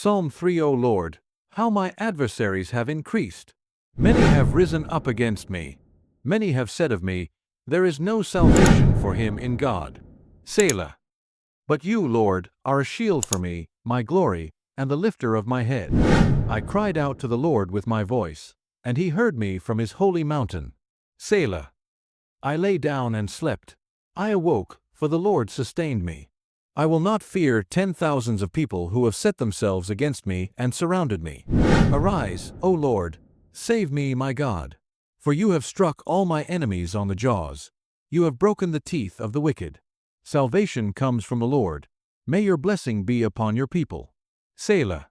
Psalm 3. O Lord, how my adversaries have increased! Many have risen up against me. Many have said of me, there is no salvation for him in God. Selah. But you, Lord, are a shield for me, my glory, and the lifter of my head. I cried out to the Lord with my voice, and he heard me from his holy mountain. Selah. I lay down and slept. I awoke, for the Lord sustained me. I will not fear 10,000s of people who have set themselves against me and surrounded me. Arise, O Lord, save me, my God. For you have struck all my enemies on the jaws. You have broken the teeth of the wicked. Salvation comes from the Lord. May your blessing be upon your people. Selah.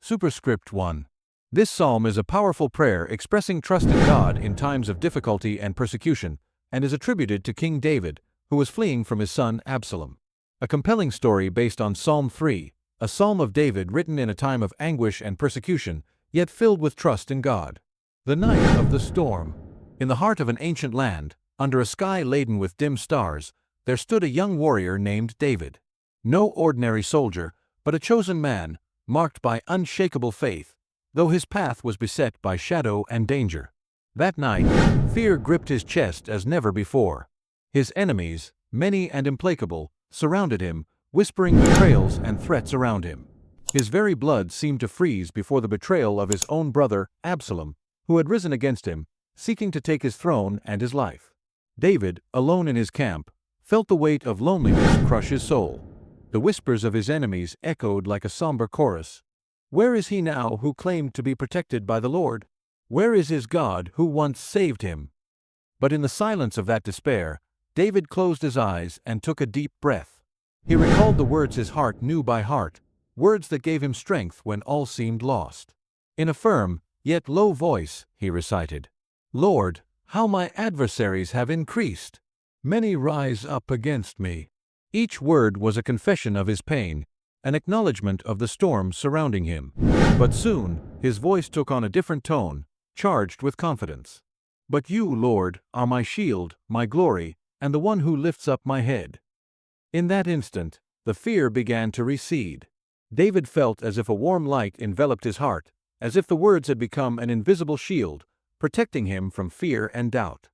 Superscript 1. This psalm is a powerful prayer expressing trust in God in times of difficulty and persecution, and is attributed to King David, who was fleeing from his son Absalom. A compelling story based on Psalm 3, a psalm of David written in a time of anguish and persecution, yet filled with trust in God. The night of the storm. In the heart of an ancient land, under a sky laden with dim stars, there stood a young warrior named David. No ordinary soldier, but a chosen man, marked by unshakable faith, though his path was beset by shadow and danger. That night, fear gripped his chest as never before. His enemies, many and implacable, surrounded him, whispering betrayals and threats around him. His very blood seemed to freeze before the betrayal of his own brother, Absalom, who had risen against him, seeking to take his throne and his life. David, alone in his camp, felt the weight of loneliness crush his soul. The whispers of his enemies echoed like a somber chorus. Where is he now who claimed to be protected by the Lord? Where is his God who once saved him? But in the silence of that despair, David closed his eyes and took a deep breath. He recalled the words his heart knew by heart, words that gave him strength when all seemed lost. In a firm, yet low voice, he recited, Lord, how my adversaries have increased! Many rise up against me. Each word was a confession of his pain, an acknowledgement of the storm surrounding him. But soon, his voice took on a different tone, charged with confidence. But you, Lord, are my shield, my glory, and the one who lifts up my head. In that instant, the fear began to recede. David felt as if a warm light enveloped his heart, as if the words had become an invisible shield, protecting him from fear and doubt.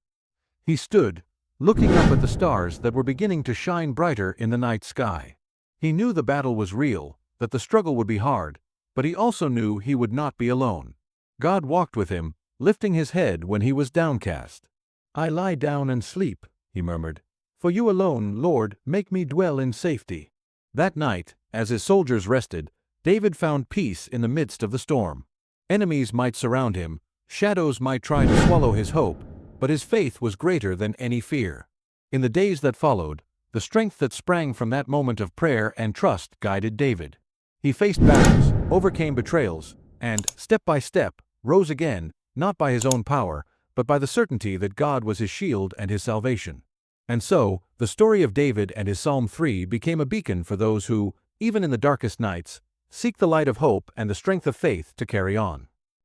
He stood, looking up at the stars that were beginning to shine brighter in the night sky. He knew the battle was real, that the struggle would be hard, but he also knew he would not be alone. God walked with him, lifting his head when he was downcast. I lie down and sleep, he murmured, for you alone, Lord, make me dwell in safety. That night, as his soldiers rested, David found peace in the midst of the storm. Enemies might surround him, shadows might try to swallow his hope, but his faith was greater than any fear. In the days that followed, the strength that sprang from that moment of prayer and trust guided David. He faced battles, overcame betrayals, and, step by step, rose again, not by his own power, but by the certainty that God was his shield and his salvation. And so, the story of David and his Psalm 3 became a beacon for those who, even in the darkest nights, seek the light of hope and the strength of faith to carry on.